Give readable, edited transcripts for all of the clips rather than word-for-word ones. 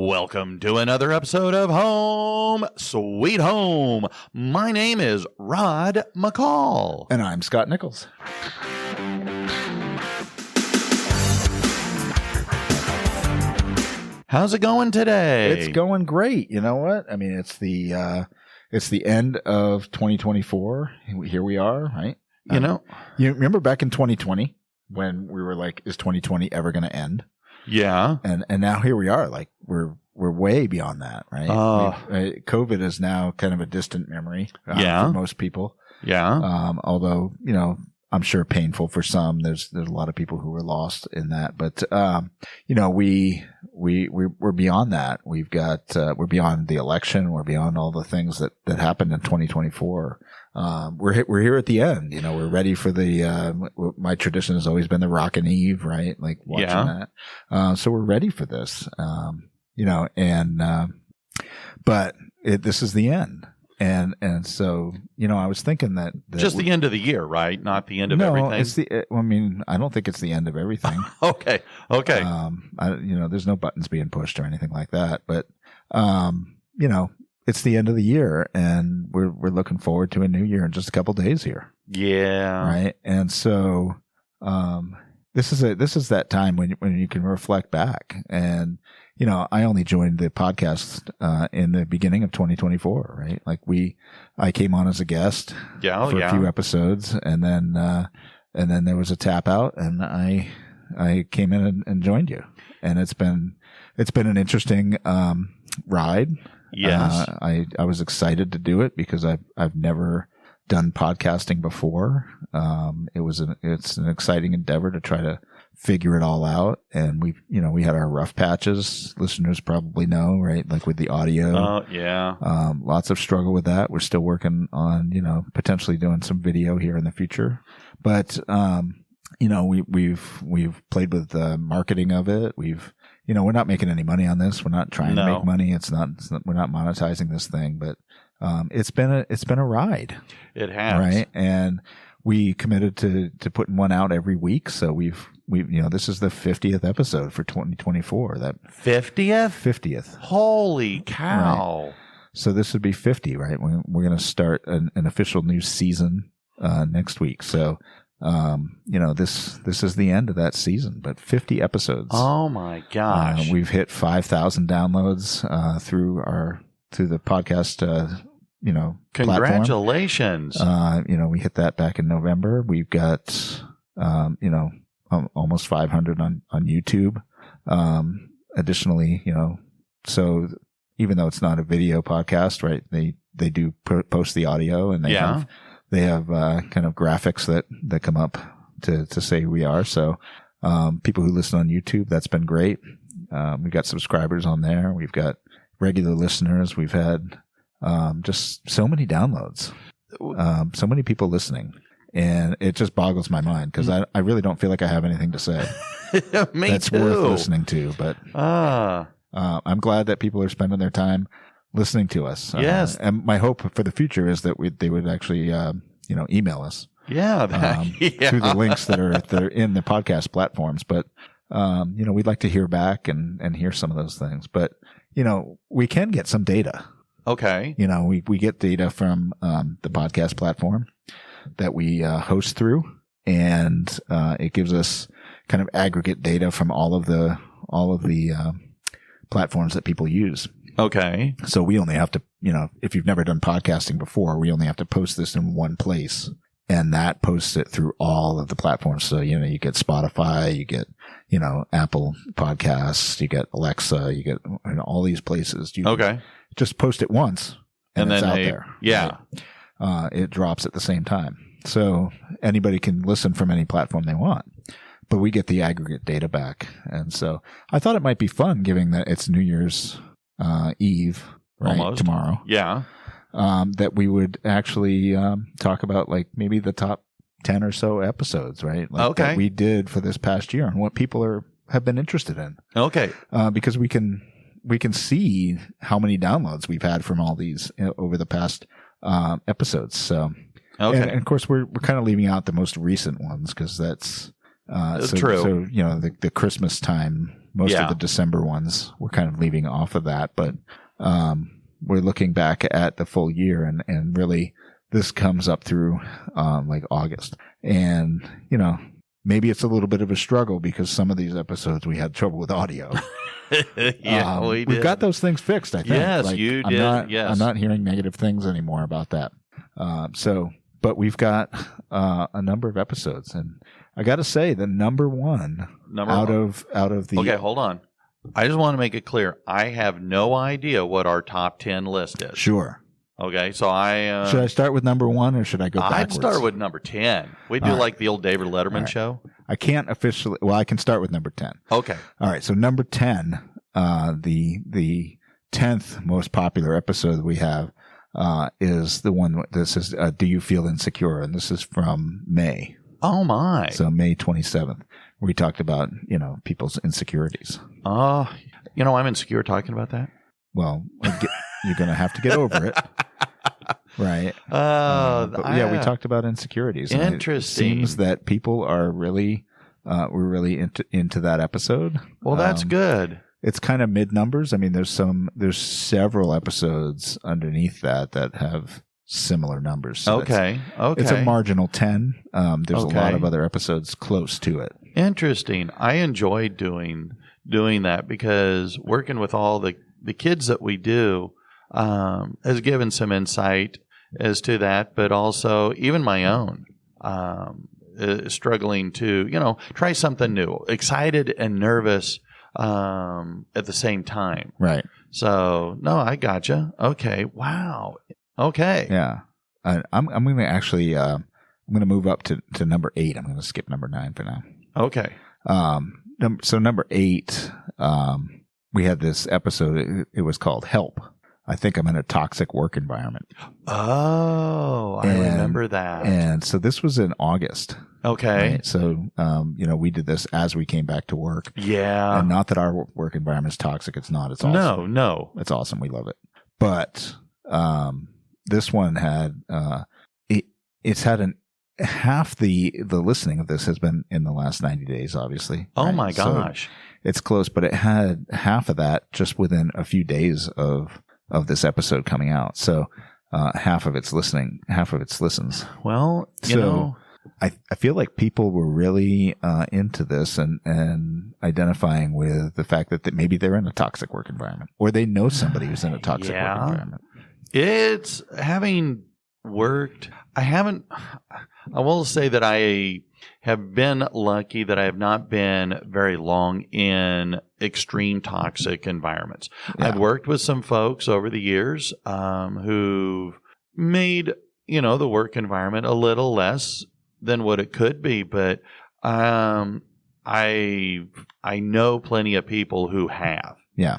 Welcome to another episode of Home Sweet Home. My name is Rod McCall. And I'm Scott Nichols. How's it going today? It's going great. You know what? I mean, it's the end of 2024. Here we are, right? You remember back in 2020 when we were like, is 2020 ever going to end? Yeah. And now here we are, like we're way beyond that, right? COVID is now kind of a distant memory for most people. Yeah. Although, I'm sure painful for some. There's a lot of people who were lost in that, but we're beyond that. We're beyond the election. We're beyond all the things that happened in 2024. We're here at the end. We're ready for my tradition has always been the Rockin' Eve, right? Like watching that. So we're ready for this. But this is the end. And so, I was thinking that just the end of the year, right? Not the end of everything. I don't think it's the end of everything. Okay. There's no buttons being pushed or anything like that, but, it's the end of the year and we're looking forward to a new year in just a couple days here. Yeah. Right. And so, this is that time when you can reflect back and, I only joined the podcast, in the beginning of 2024, right? Like I came on as a guest for a few episodes and then there was a tap out and I came in and joined you and it's been an interesting, ride. Yes. I was excited to do it because I've never done podcasting before. It's an exciting endeavor to try to figure it all out. And we had our rough patches. Listeners probably know, right? Like with the audio. Oh, yeah. Lots of struggle with that. We're still working on, potentially doing some video here in the future. But, we've played with the marketing of it. We're not making any money on this. We're not trying to make money. We're not monetizing this thing, but, it's been a ride. It has. Right. And we committed to putting one out every week. So this is the 50th episode for 2024. That 50th. Holy cow. Right. So this would be 50, right? We're going to start an official new season, next week. So, this is the end of that season, but 50 episodes. Oh my gosh. We've hit 5,000 downloads, through the podcast, Congratulations. Platform. We hit that back in November. We've got, almost 500 on YouTube. Additionally, so even though it's not a video podcast, right? They do post the audio and they have kind of graphics that come up to say who we are. So, people who listen on YouTube, that's been great. We've got subscribers on there. We've got regular listeners. We've had, just so many downloads, so many people listening. And it just boggles my mind because I really don't feel like I have anything to say. That's worth listening to. But I'm glad that people are spending their time listening to us. Yes. And my hope for the future is that they would actually, email us. Yeah. Through the links that are in the podcast platforms. But, we'd like to hear back and hear some of those things. But, we can get some data. Okay. We get data from the podcast platform that we host through, and it gives us kind of aggregate data from all of the platforms that people use. Okay. So we only have to, if you've never done podcasting before, we only have to post this in one place, and that posts it through all of the platforms. So, you get Spotify, you get, Apple Podcasts, you get Alexa, you get all these places. Just post it once and it's out there. Yeah. Right? It drops at the same time. So anybody can listen from any platform they want, but we get the aggregate data back. And so I thought it might be fun, given that it's New Year's Eve, right? Almost. Tomorrow. Yeah. That we would actually talk about like maybe the top 10 or so episodes, right? Like that we did for this past year and what people have been interested in. Okay. Because we can see how many downloads we've had from all these over the past episodes. So, and of course, we're kind of leaving out the most recent ones because that's true. So the Christmas time Most Yeah. of the December ones, we're kind of leaving off of that, but we're looking back at the full year, and really this comes up through like August. And, you know, maybe it's a little bit of a struggle because some of these episodes we had trouble with audio. Yeah, we did. We've got those things fixed, I think. Yes, you did. Yes. I'm not hearing negative things anymore about that. But we've got a number of episodes, and I got to say, the number one out of the Okay, hold on. I just want to make it clear. I have no idea what our top 10 list is. Sure. Okay, so I Should I start with number one, or should I go backwards? I'd start with number 10. We do All right. like the old David Letterman All right. show. I can't officially. Well, I can start with number 10. Okay. All right. So number 10, the 10th most popular episode we have is the one. This is "Do You Feel Insecure?" and this is from May. Oh my. So May 27th, where we talked about people's insecurities. I'm insecure talking about that. Well, you're going to have to get over it. Right. But we talked about insecurities. and Interesting. It seems that people are really, were really into that episode. Well, that's good. It's kind of mid numbers. I mean, there's several episodes underneath that have similar numbers. So Okay. It's a marginal 10. There's Okay. a lot of other episodes close to it. Interesting. I enjoyed doing that because working with all the kids that we do has given some insight as to that, but also even my own struggling to try something new, excited and nervous at the same time. Right. So no, I gotcha. Okay. Wow. Okay. Yeah. I'm going to actually I'm going to move up to number 8. I'm going to skip number 9 for now. Okay. So number 8, we had this episode. It was called "Help." I think I'm in a toxic work environment. Oh, I remember that. And so this was in August. Okay. Right? So, we did this as we came back to work. Yeah. And not that our work environment is toxic. It's not. It's awesome. No. It's awesome. We love it. But this one had it's had half the listening of this has been in the last 90 days, obviously. Oh right? my gosh. So it's close, but it had half of that just within a few days of this episode coming out. So half of its listens. Well, I feel like people were really into this and identifying with the fact that maybe they're in a toxic work environment, or they know somebody who's in a toxic work environment. It's having worked. I will say that I have been lucky that I have not been very long in extreme toxic environments. Yeah. I've worked with some folks over the years who've made, the work environment a little less than what it could be, but I know plenty of people who have. Yeah.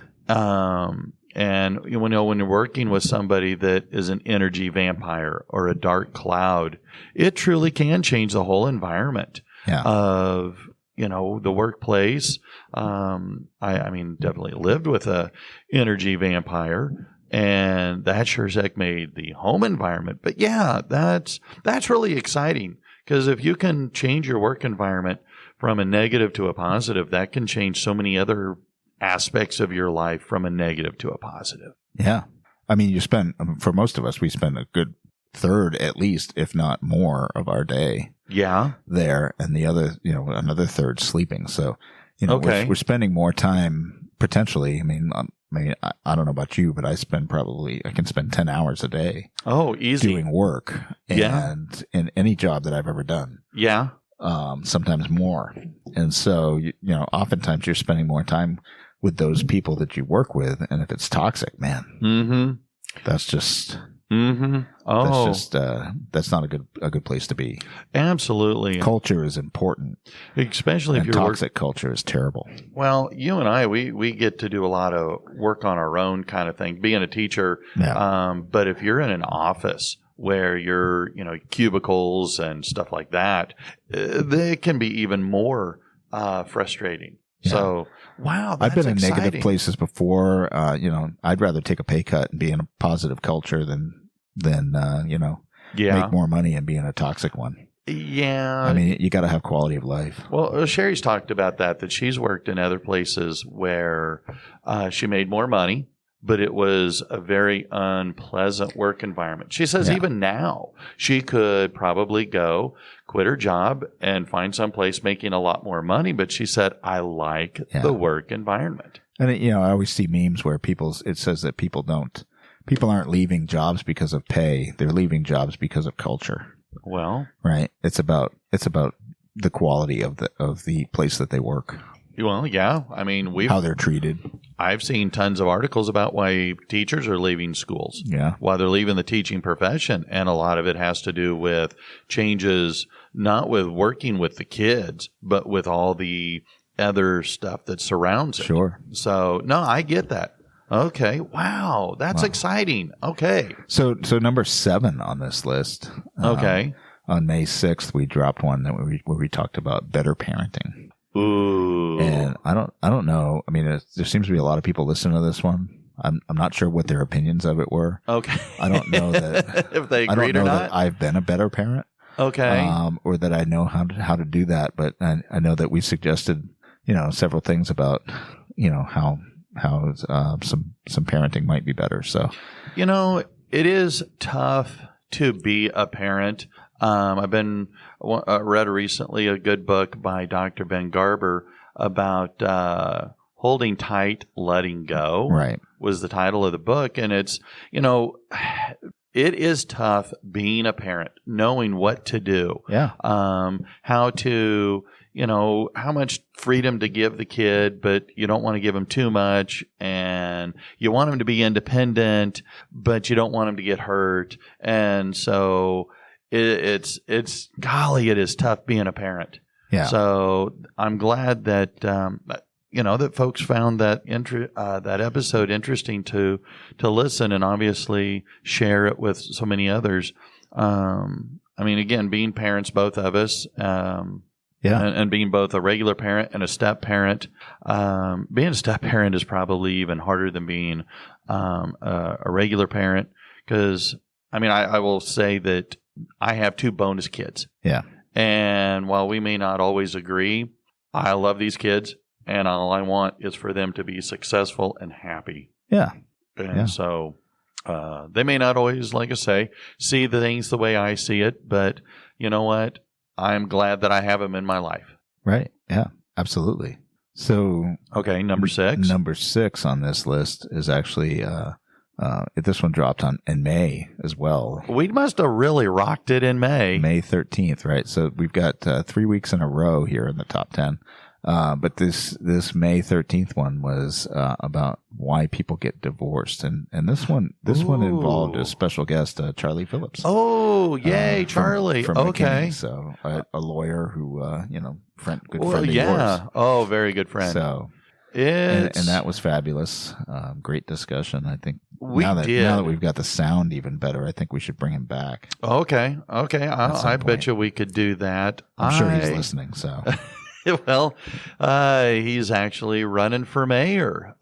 And when you're working with somebody that is an energy vampire or a dark cloud, it truly can change the whole environment of the workplace. I mean, definitely lived with a energy vampire, and that sure as heck made the home environment. But yeah, that's really exciting, because if you can change your work environment from a negative to a positive, that can change so many other aspects of your life from a negative to a positive. Yeah. I mean, for most of us, we spend a good third, at least, if not more, of our day there, and the other, another third sleeping. So, we're spending more time potentially. I mean, I don't know about you, but I can spend 10 hours a day. Oh, easy. Doing work. And in any job that I've ever done. Yeah. Sometimes more. And so, oftentimes you're spending more time with those people that you work with. And if it's toxic, man, that's just, that's not a good place to be. Absolutely. Culture is important. Especially if you're toxic culture is terrible. Well, you and I, we get to do a lot of work on our own kind of thing, being a teacher. Yeah. But if you're in an office where you're, cubicles and stuff like that, they can be even more frustrating. Yeah. So, wow, that's I've been in exciting. negative places before. I'd rather take a pay cut and be in a positive culture than make more money and be in a toxic one. Yeah. I mean, you got to have quality of life. Well, Sherry's talked about that she's worked in other places where she made more money, but it was a very unpleasant work environment. She says even now she could probably go quit her job and find someplace making a lot more money. But she said, I like the work environment. And, I always see memes where it says that people aren't leaving jobs because of pay. They're leaving jobs because of culture. Well, right. It's about the quality of the place that they work. Well, yeah. I mean, how they're treated. I've seen tons of articles about why teachers are leaving schools. Yeah. Why they're leaving the teaching profession. And a lot of it has to do with changes, not with working with the kids, but with all the other stuff that surrounds it. Sure. So, no, I get that. Okay. Wow. That's exciting. Okay. So number 7 on this list. Okay. On May 6th, we dropped one where we talked about better parenting. Ooh. And I don't know. I mean, there seems to be a lot of people listening to this one. I'm not sure what their opinions of it were. Okay. I don't know that if they agreed I don't know or not. that I've been a better parent. Okay. Or that I know how to do that. But I know that we suggested, several things about, how some parenting might be better. So, it is tough to be a parent. I've read recently a good book by Dr. Ben Garber about Holding Tight, Letting Go. Right. Was the title of the book. And it's, it is tough being a parent, knowing what to do. Yeah. How to, how much freedom to give the kid, but you don't want to give them too much. And you want them to be independent, but you don't want them to get hurt. And so it's golly, it is tough being a parent. Yeah. So I'm glad that, that folks found that that episode interesting to listen and obviously share it with so many others. Again, being parents, both of us, and being both a regular parent and a step parent. Being a step parent is probably even harder than being a regular parent because, I will say that I have 2 bonus kids. Yeah. And while we may not always agree, I love these kids. And all I want is for them to be successful and happy. Yeah. And so they may not always, like I say, see the things the way I see it. But you know what? I'm glad that I have them in my life. Right. Yeah, absolutely. So, okay, number 6. Number 6 on this list is actually this one dropped in May as well. We must have really rocked it in May. May 13th, right? So we've got 3 weeks in a row here in the top 10. But this May 13th one was about why people get divorced, and this one involved a special guest, Charlie Phillips. Oh, yay, Charlie! From okay, McKinney, so a lawyer who good friend of yeah. yours. Oh, very good friend. So and that was fabulous. Great discussion. I think now that we've got the sound even better, I think we should bring him back. Okay. I bet you we could do that. I'm sure he's listening. So. Well, he's actually running for mayor,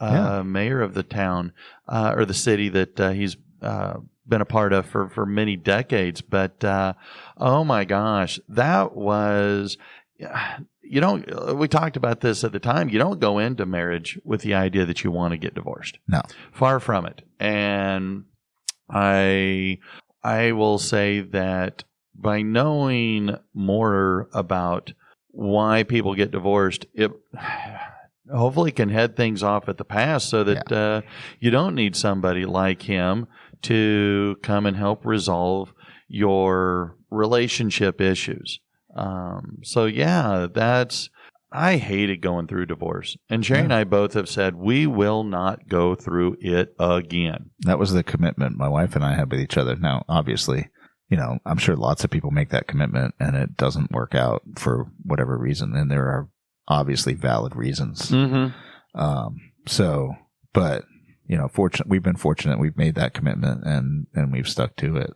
mayor of the town or the city that he's been a part of for many decades. But oh my gosh, that was we talked about this at the time. You don't go into marriage with the idea that you want to get divorced. No, far from it. And I will say that by knowing more about why people get divorced, it hopefully can head things off at the pass so that you don't need somebody like him to come and help resolve your relationship issues. I hated going through divorce. And Sherry and I both have said we will not go through it again. That was the commitment my wife and I had with each other. Now, obviously, I'm sure lots of people make that commitment and it doesn't work out for whatever reason. And there are obviously valid reasons. Mm-hmm. But we've been fortunate. We've made that commitment and we've stuck to it.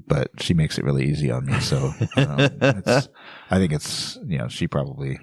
But she makes it really easy on me. So I think it's, she probably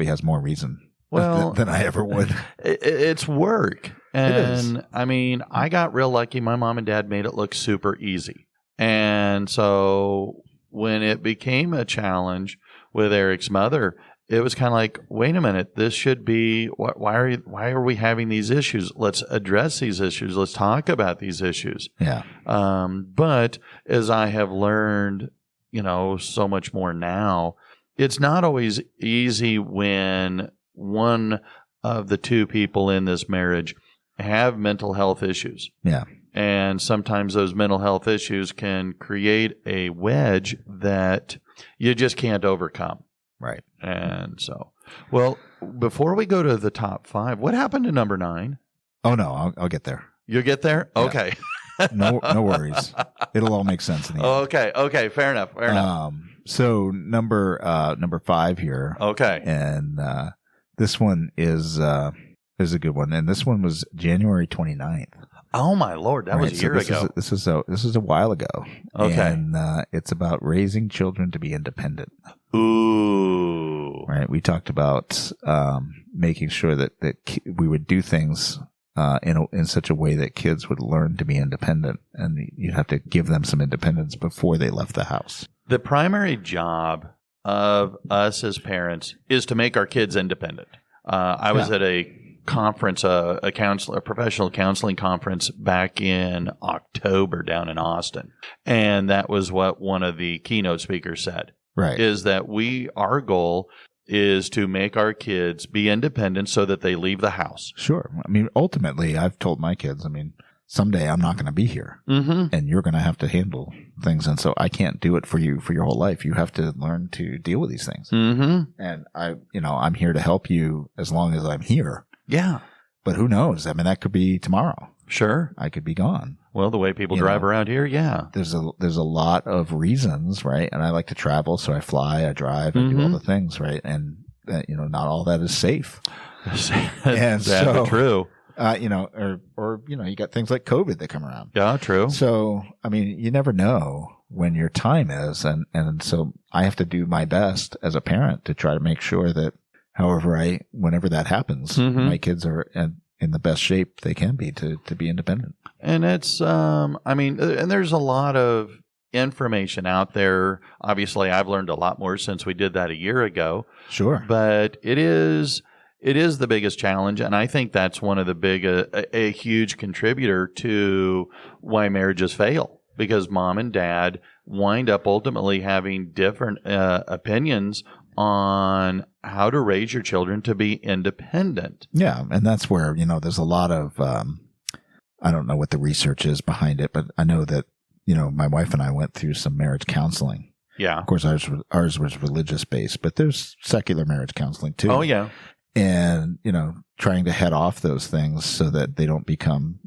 has more reason than I ever would. It's work. And I got real lucky. My mom and dad made it look super easy. And so when it became a challenge with Eric's mother, it was kind of like, wait a minute, this should be, why are we having these issues? Let's address these issues. Let's talk about these issues. Yeah. But as I have learned, so much more now, it's not always easy when one of the two people in this marriage have mental health issues. Yeah. And sometimes those mental health issues can create a wedge that you just can't overcome. Right. And so, well, before we go to the top 5, what happened to number 9? Oh, no, I'll get there. You'll get there? Yeah. Okay. No worries. It'll all make sense in the end. Okay. Fair enough. So number 5 here. Okay. And this one is a good one. And this one was January 29th. Oh my Lord, that was a year ago. This is a while ago. Okay. And it's about raising children to be independent. Ooh. Right. We talked about making sure that we would do things in such a way that kids would learn to be independent, and you'd have to give them some independence before they left the house. The primary job of us as parents is to make our kids independent. I was at a conference, a professional counseling conference back in October down in Austin, and that was what one of the keynote speakers said. Right. Is that our goal is to make our kids be independent so that they leave the house. Sure. I mean, ultimately, I've told my kids, someday I'm not going to be here, and you're going to have to handle things. And so I can't do it for you for your whole life. You have to learn to deal with these things. Mm-hmm. And I'm here to help you as long as I'm here. Yeah. But who knows? That could be tomorrow. Sure. I could be gone. Well, the way people drive around here, yeah. There's a lot of reasons, right? And I like to travel, so I fly, I drive, I do all the things, right? And not all that is safe. And so true. You got things like COVID that come around. Yeah, true. So, you never know when your time is, and so I have to do my best as a parent to try to make sure that whenever that happens, my kids are in the best shape they can be to be independent. And it's, and there's a lot of information out there. Obviously, I've learned a lot more since we did that a year ago. Sure. But it is the biggest challenge. And I think that's one of the a huge contributor to why marriages fail, because mom and dad wind up ultimately having different opinions on how to raise your children to be independent. Yeah. And that's where, there's a lot of, I don't know what the research is behind it, but I know that, my wife and I went through some marriage counseling. Yeah. Of course, ours was religious based, but there's secular marriage counseling too. Oh, yeah. And, trying to head off those things so that they don't become,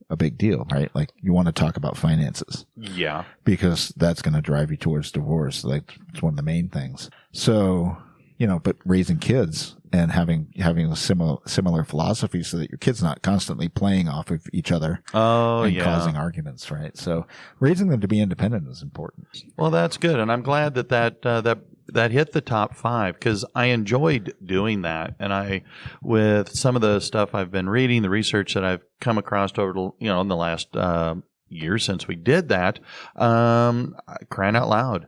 a big deal, right? Like you want to talk about finances. Yeah. Because that's going to drive you towards divorce. Like it's one of the main things. So, but raising kids and having a similar philosophy so that your kid's not constantly playing off of each other and causing arguments, right? So raising them to be independent is important. Well, that's good. And I'm glad that hit the top 5, because I enjoyed doing that. And with some of the stuff I've been reading, the research that I've come across over, in the last year since we did that, crying out loud.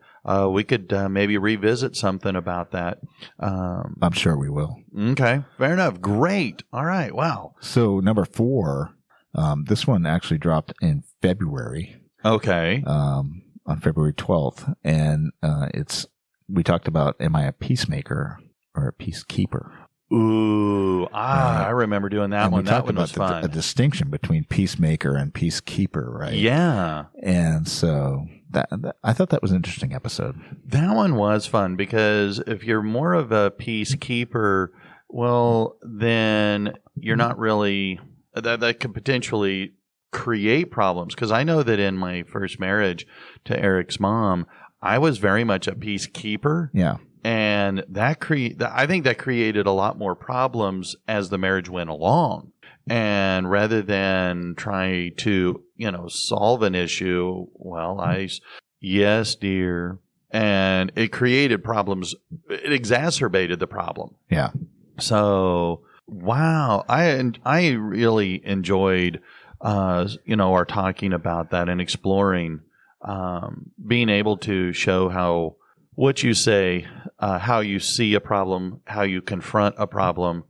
We could maybe revisit something about that. I'm sure we will. Okay. Fair enough. Great. All right. Wow. So number 4, this one actually dropped in February. Okay. On February 12th. And we talked about, am I a peacemaker or a peacekeeper? Ooh, I remember doing that one. That one was fun. A distinction between peacemaker and peacekeeper, right? Yeah. And so I thought that was an interesting episode. That one was fun, because if you're more of a peacekeeper, well, then you're not really that could potentially create problems. Because I know that in my first marriage to Eric's mom, I was very much a peacekeeper. Yeah. And I think that created a lot more problems as the marriage went along. And rather than try to, solve an issue, yes, dear. And it created problems. It exacerbated the problem. Yeah. So, wow. I really enjoyed, our talking about that and exploring being able to show how what you say, how you see a problem, how you confront a problem,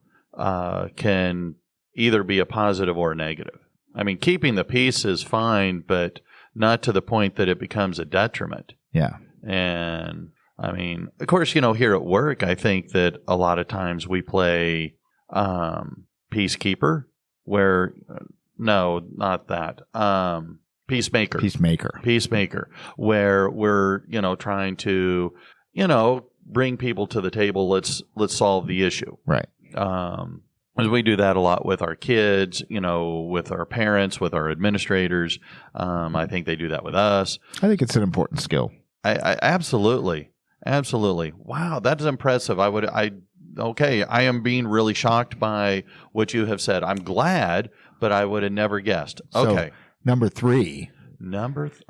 can either be a positive or a negative. I mean, keeping the peace is fine, but not to the point that it becomes a detriment. Yeah. And I mean, of course, here at work, I think that a lot of times we play peacekeeper, where no, not that. Peacemaker, where we're, trying to, bring people to the table. Let's solve the issue. Right. We do that a lot with our kids, with our parents, with our administrators. I think they do that with us. I think it's an important skill. I absolutely. Wow, that is impressive. I am being really shocked by what you have said. I'm glad, but I would have never guessed. Okay. So, number 3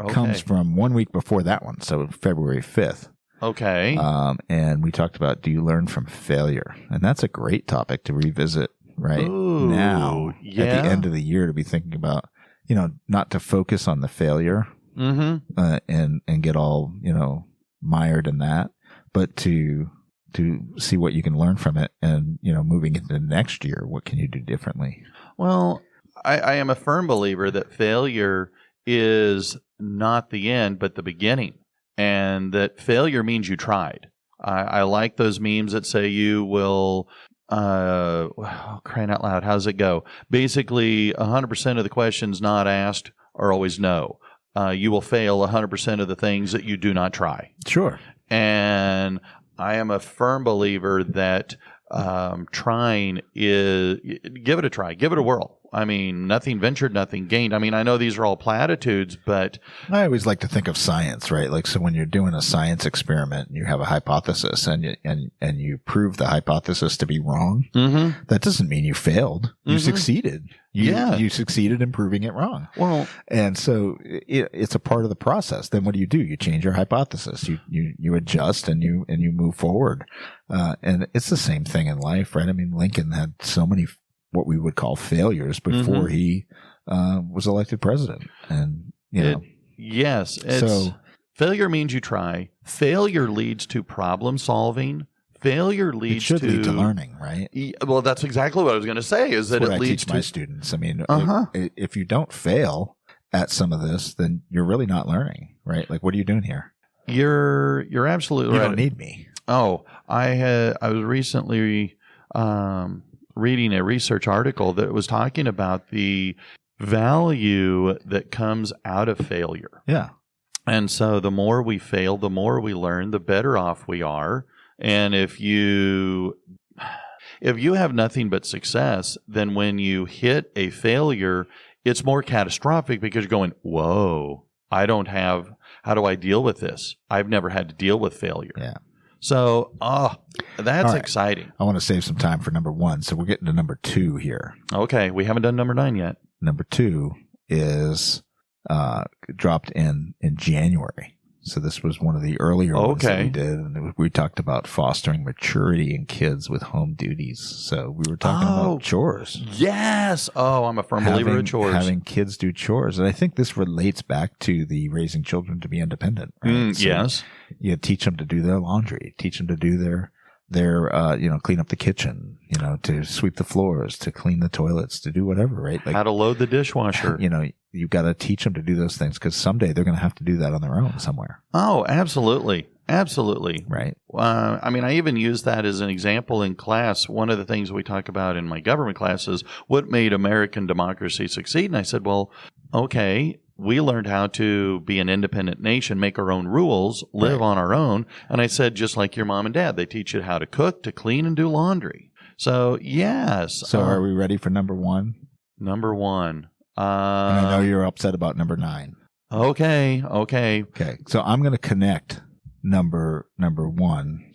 comes from 1 week before that one, so February 5th. Okay. And we talked about, do you learn from failure? And that's a great topic to revisit now at the end of the year, to be thinking about, not to focus on the failure and get all, mired in that, but to see what you can learn from it and, moving into the next year, what can you do differently? Well, I am a firm believer that failure is not the end, but the beginning. And that failure means you tried. I like those memes that say you will, crying out loud, how's it go? Basically, 100% of the questions not asked are always no. You will fail 100% of the things that you do not try. Sure. And I am a firm believer that trying is, give it a try, give it a whirl. I mean, nothing ventured, nothing gained. I mean, I know these are all platitudes, but I always like to think of science, right? Like, so when you're doing a science experiment, you have a hypothesis, and you prove the hypothesis to be wrong. Mm-hmm. That doesn't mean you failed. You succeeded. You succeeded in proving it wrong. Well, and so it's a part of the process. Then what do? You change your hypothesis. You adjust and you move forward. And it's the same thing in life, right? I mean, Lincoln had so many what we would call failures before he was elected president. And, yes. So failure means you try. Failure leads to problem solving. Failure leads lead to learning, right? Well, that's exactly what I was going to say, is that it leads to my students. I mean, if you don't fail at some of this, then you're really not learning, right? Like, what are you doing here? You're absolutely right. You don't need me. Oh, I was recently reading a research article that was talking about the value that comes out of failure. Yeah. And so the more we fail, the more we learn, the better off we are. And if you have nothing but success, then when you hit a failure, it's more catastrophic because you're going, whoa, how do I deal with this? I've never had to deal with failure. Yeah. So, that's exciting. I want to save some time for number 1. So we're getting to number 2 here. Okay. We haven't done number 9 yet. Number 2 is dropped in January. So this was one of the earlier ones that we did. And we talked about fostering maturity in kids with home duties. So we were talking about chores. Yes. Oh, I'm a firm believer in chores. Having kids do chores. And I think this relates back to the raising children to be independent. Right? Yes. You teach them to do their laundry, teach them to do their clean up the kitchen, to sweep the floors, to clean the toilets, to do whatever, right? Like, how to load the dishwasher. You've got to teach them to do those things because someday they're going to have to do that on their own somewhere. Oh, absolutely. Absolutely. Right. I mean, I even use that as an example in class. One of the things we talk about in my government class is what made American democracy succeed. And I said, well, okay, we learned how to be an independent nation, make our own rules, live on our own. And I said, just like your mom and dad, they teach you how to cook, to clean, and do laundry. So, yes. So are we ready for number 1? Number 1. And I know you're upset about number 9. Okay. So I'm going to connect number 1,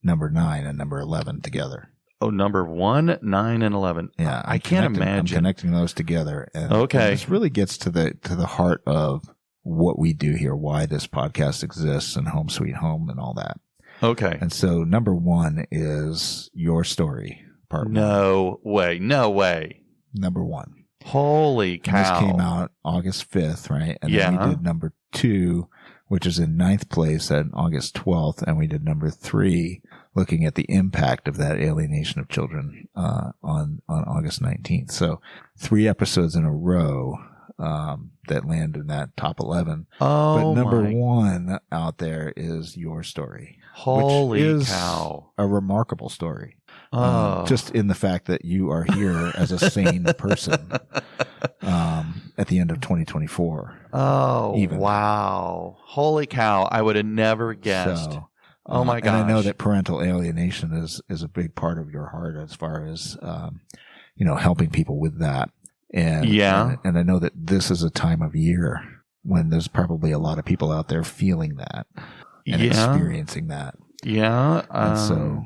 number 9, and number 11 together. Oh, number 1, 9, and 11. Yeah, I can't imagine. I'm connecting those together. And okay. This really gets to the heart of what we do here, why this podcast exists, and Home Sweet Home and all that. Okay. And so number 1 is your story, part 1. No way. Number 1. Holy cow. And this came out August 5th, right? And then we did number 2, which is in 9th place on August 12th. And we did number 3, looking at the impact of that alienation of children on August 19th. So 3 episodes in a row that land in that top 11. Oh, but number 1 out there is Your Story. Holy which is cow. A remarkable story. Oh. Just in the fact that you are here as a sane person at the end of 2024. Oh, even. Wow. Holy cow. I would have never guessed. So, oh, my gosh. And I know that parental alienation is a big part of your heart as far as, helping people with that. And I know that this is a time of year when there's probably a lot of people out there feeling that and experiencing that. Yeah. And so,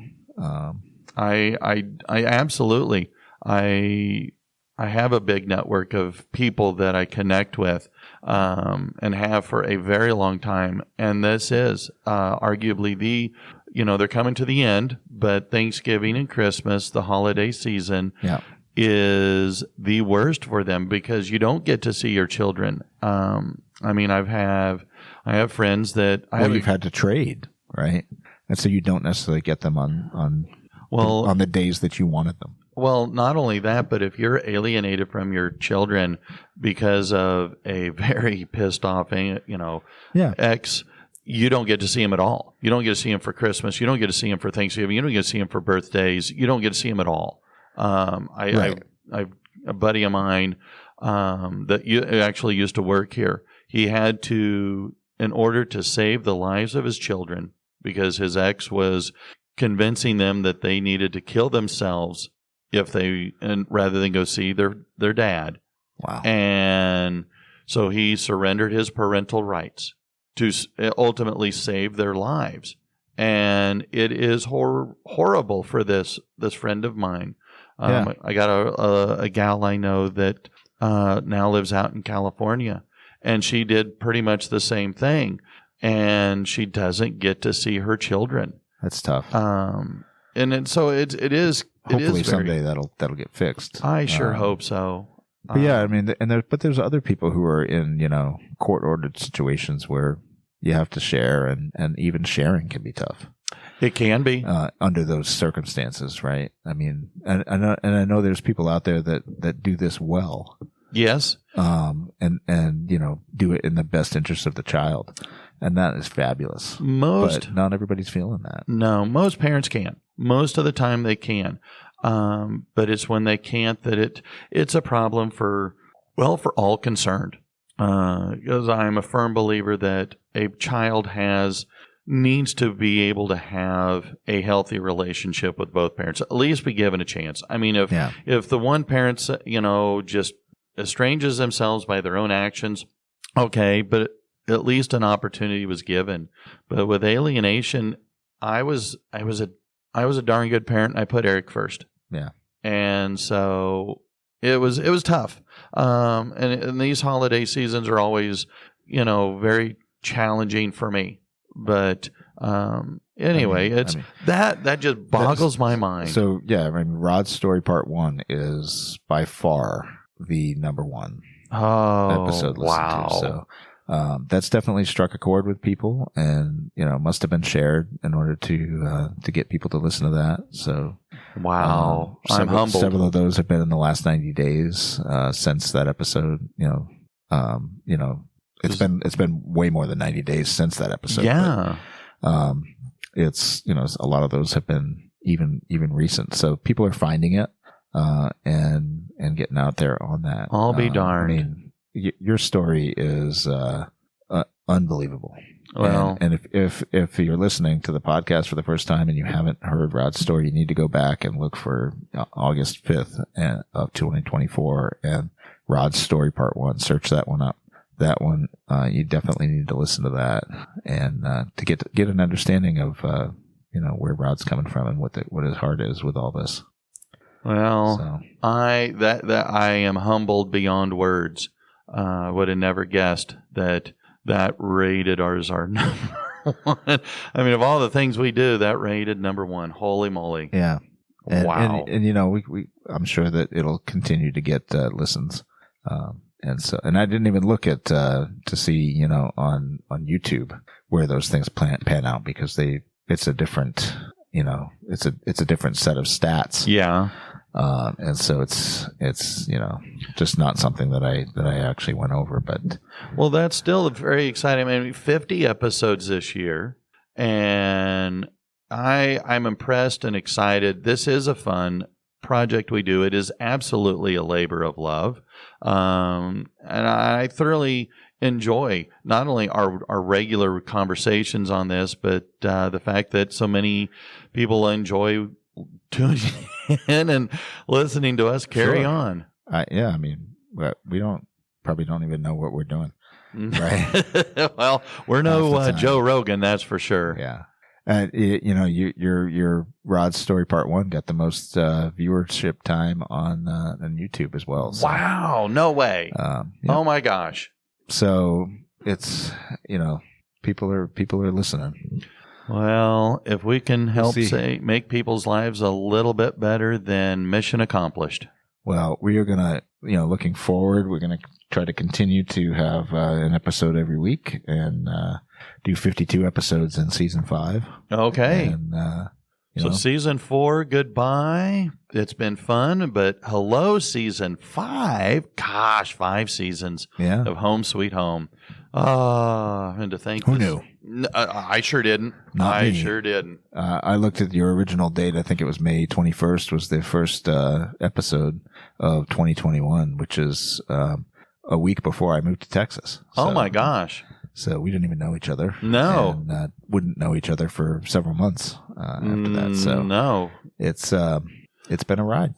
I absolutely, I have a big network of people that I connect with, and have for a very long time. And this is, arguably they're coming to the end, but Thanksgiving and Christmas, the holiday season, is the worst for them because you don't get to see your children. I have friends that you've had to trade, right? And so you don't necessarily get them on the days that you wanted them. Well, not only that, but if you're alienated from your children because of a very pissed off, ex, you don't get to see him at all. You don't get to see him for Christmas. You don't get to see him for Thanksgiving. You don't get to see him for birthdays. You don't get to see him at all. I've a buddy of mine that actually used to work here. He had to, in order to save the lives of his children, because his ex was convincing them that they needed to kill themselves rather than go see their dad. Wow. And so he surrendered his parental rights to ultimately save their lives. And it is horrible for this friend of mine. I got a gal I know that now lives out in California, and she did pretty much the same thing. And she doesn't get to see her children. That's tough. So it is. Hopefully someday that'll get fixed. I sure hope so. But there's other people who are in court ordered situations where you have to share, and even sharing can be tough. It can be under those circumstances, right? I mean, and I know there's people out there that do this well. Yes. And do it in the best interest of the child. And that is fabulous. But not everybody's feeling that. No, most parents can. Most of the time they can. But it's when they can't that it's a problem for all concerned. Because I'm a firm believer that a child needs to be able to have a healthy relationship with both parents, at least be given a chance. I mean, if the one parent, just estranges themselves by their own actions, okay, but at least an opportunity was given. But with alienation, I was a darn good parent. I put Eric first. Yeah. And so it was tough. And these holiday seasons are always, very challenging for me. But anyway, that just boggles my mind. So Rod's Story Part 1 is by far the number 1 episode listened to. So that's definitely struck a chord with people, and must have been shared in order to get people to listen to that. So wow, I'm humbled. Several of those have been in the last 90 days since that episode. It's been way more than 90 days since that episode. Yeah. But, it's a lot of those have been even recent. So people are finding it and getting out there on that. I'll be darned. I mean, your story is unbelievable. Well, and if you're listening to the podcast for the first time and you haven't heard Rod's story, you need to go back and look for August 5th of 2024 and Rod's Story Part 1. Search that one up. That one, you definitely need to listen to that and to get an understanding of where Rod's coming from and what his heart is with all this. Well, so. I am humbled beyond words. Would have never guessed that rated ours our number 1. I mean, of all the things we do, that rated number 1. Holy moly! Yeah. Wow. And we I'm sure that it'll continue to get listens. And I didn't even look at, to see, on YouTube where those things pan out, because it's a different, it's a different set of stats. Yeah. And so it's, just not something that I actually went over, but. Well, that's still very exciting. I mean, 50 episodes this year, and I'm impressed and excited. This is a fun project we do. It is absolutely a labor of love. And I thoroughly enjoy not only our regular conversations on this, but the fact that so many people enjoy tuning in and listening to us carry on. Yeah, I mean, we probably don't even know what we're doing. Right. Well, we're no Joe Rogan, that's for sure. Yeah. Your Rod's Story Part 1 got the most viewership time on YouTube as well. So, wow, no way. Yeah. Oh my gosh. So it's, people are listening. Well, if we can help make people's lives a little bit better, then mission accomplished. Well, we are going to, looking forward, we're going to try to continue to have an episode every week and do 52 episodes in season 5. Okay. And, so season 4, goodbye. It's been fun, but hello, season 5. Gosh, 5 seasons of Home Sweet Home. And to thank Who knew? I sure didn't. Not me. Sure didn't. I looked at your original date. I think it was May 21st was the first episode of 2021, which is a week before I moved to Texas. So, oh my gosh. So we didn't even know each other. No. And wouldn't know each other for several months after that. So no. It's been a ride.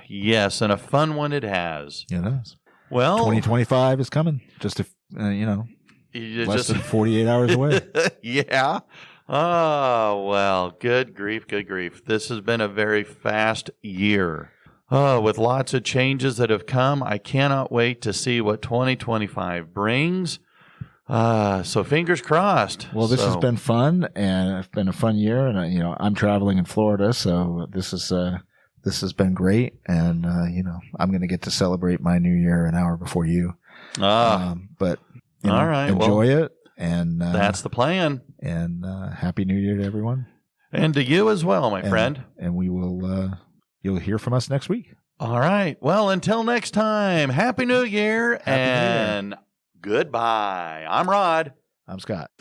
Yes, and a fun one it has. It is. Well, 2025 is coming. Just less than 48 hours away. Yeah. Oh, well, good grief, good grief. This has been a very fast year. With lots of changes that have come. I cannot wait to see what 2025 brings. So fingers crossed. Well, this has been fun, and it's been a fun year, and I'm traveling in Florida, so this has been great, and I'm going to get to celebrate my new year an hour before you. But all right, enjoy it, and that's the plan. And happy New Year to everyone, and to you as well, my friend. And we will. You'll hear from us next week. All right. Well, until next time, Happy New Year and goodbye. I'm Rod. I'm Scott.